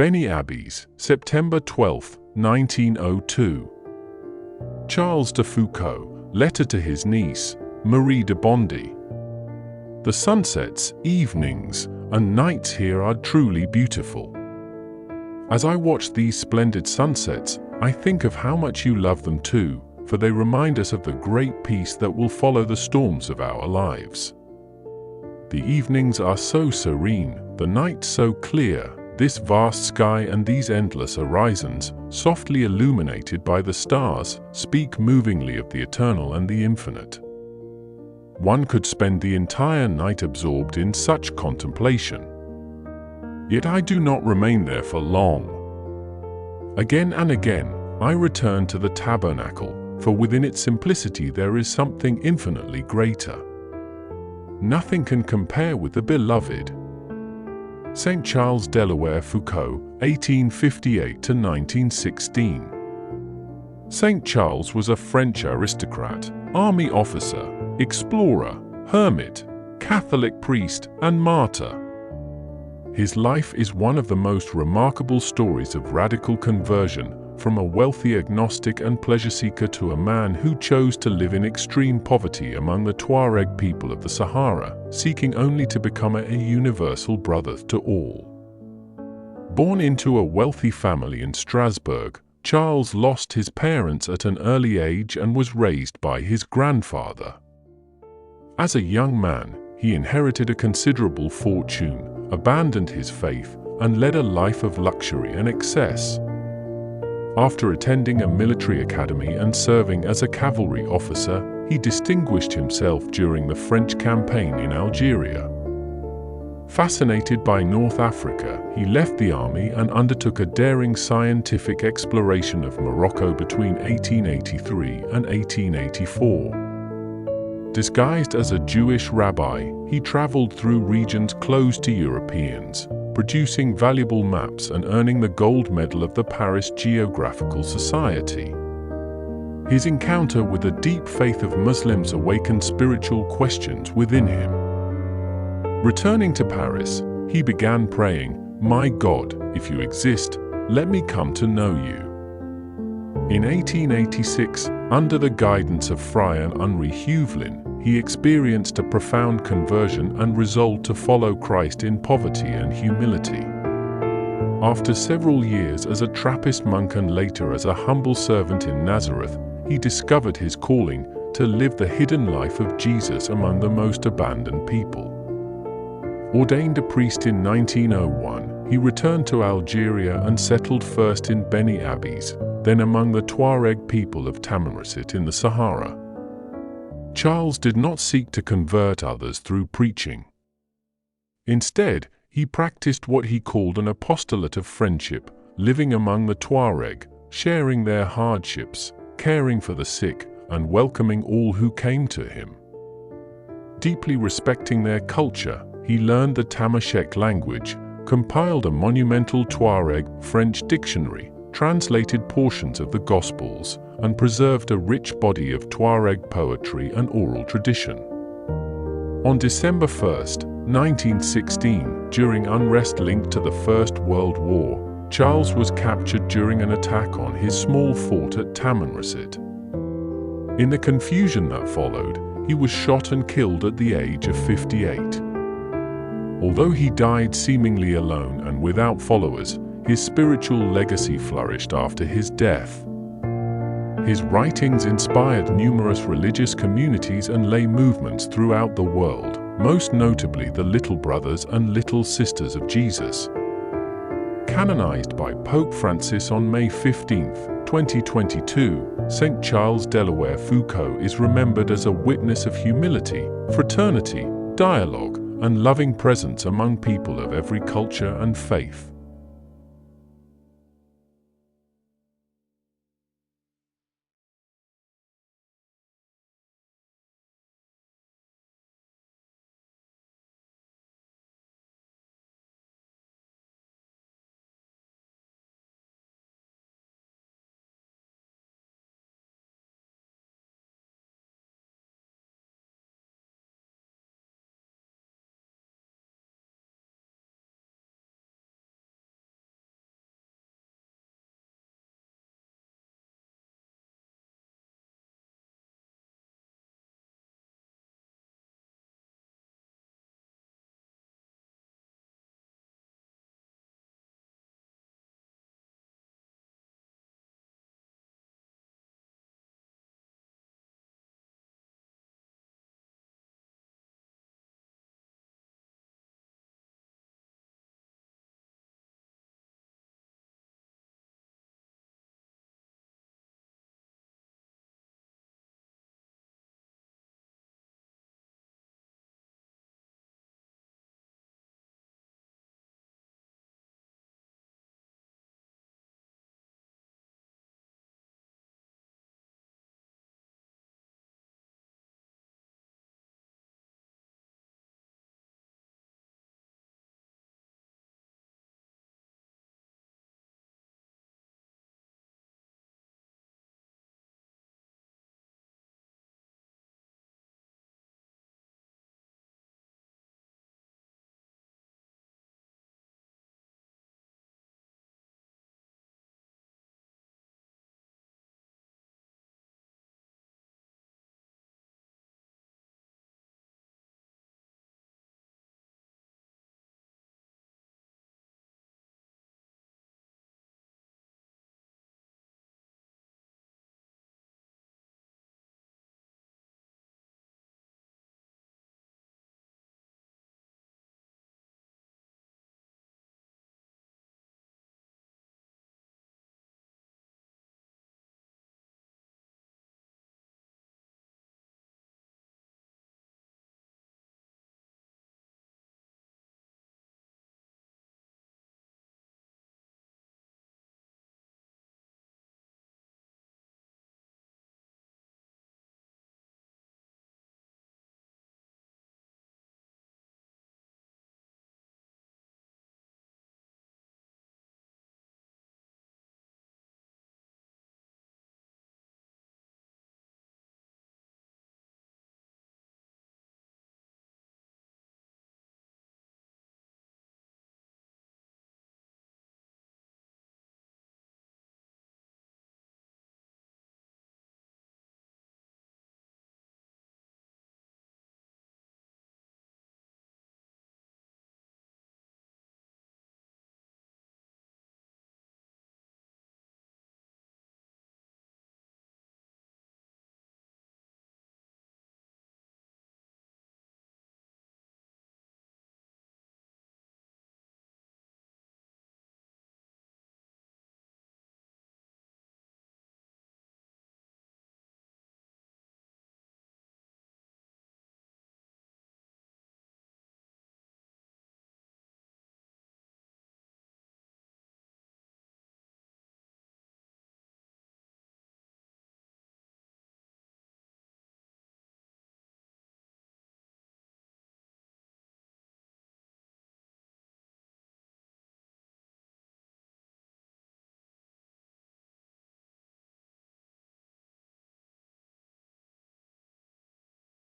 Beni Abbès, September 12, 1902. Charles de Foucauld, letter to his niece, Marie de Bondy. The sunsets, evenings, and nights here are truly beautiful. As I watch these splendid sunsets, I think of how much you love them too, for they remind us of the great peace that will follow the storms of our lives. The evenings are so serene, the night so clear, this vast sky and these endless horizons, softly illuminated by the stars, speak movingly of the eternal and the infinite. One could spend the entire night absorbed in such contemplation. Yet I do not remain there for long. Again and again, I return to the Tabernacle, for within its simplicity there is something infinitely greater. Nothing can compare with the beloved. St. Charles de Foucauld, 1858–1916. St. Charles was a French aristocrat, army officer, explorer, hermit, Catholic priest, and martyr. His life is one of the most remarkable stories of radical conversion, from a wealthy agnostic and pleasure seeker to a man who chose to live in extreme poverty among the Tuareg people of the Sahara, seeking only to become a universal brother to all. Born into a wealthy family in Strasbourg, Charles lost his parents at an early age and was raised by his grandfather. As a young man, he inherited a considerable fortune, abandoned his faith, and led a life of luxury and excess. After attending a military academy and serving as a cavalry officer, he distinguished himself during the French campaign in Algeria. Fascinated by North Africa, he left the army and undertook a daring scientific exploration of Morocco between 1883 and 1884. Disguised as a Jewish rabbi, he traveled through regions closed to Europeans, producing valuable maps and earning the gold medal of the Paris Geographical Society. His encounter with the deep faith of Muslims awakened spiritual questions within him. Returning to Paris, he began praying, "My God, if you exist, let me come to know you." In 1886, under the guidance of Friar Henri Heuvelin, he experienced a profound conversion and resolved to follow Christ in poverty and humility. After several years as a Trappist monk and later as a humble servant in Nazareth, he discovered his calling to live the hidden life of Jesus among the most abandoned people. Ordained a priest in 1901, he returned to Algeria and settled first in Beni Abbès, then among the Tuareg people of Tabernacle in the Sahara. Charles did not seek to convert others through preaching. Instead, he practiced what he called an apostolate of friendship, living among the Tuareg, sharing their hardships, caring for the sick, and welcoming all who came to him. Deeply respecting their culture, he learned the Tamashek language, compiled a monumental Tuareg French dictionary, translated portions of the Gospels, and preserved a rich body of Tuareg poetry and oral tradition. On December 1, 1916, during unrest linked to the First World War, Charles was captured during an attack on his small fort at Tabernacle. In the confusion that followed, he was shot and killed at the age of 58. Although he died seemingly alone and without followers, his spiritual legacy flourished after his death. His writings inspired numerous religious communities and lay movements throughout the world, most notably the Little Brothers and Little Sisters of Jesus. Canonized by Pope Francis on May 15, 2022, St. Charles de Foucauld is remembered as a witness of humility, fraternity, dialogue, and loving presence among people of every culture and faith.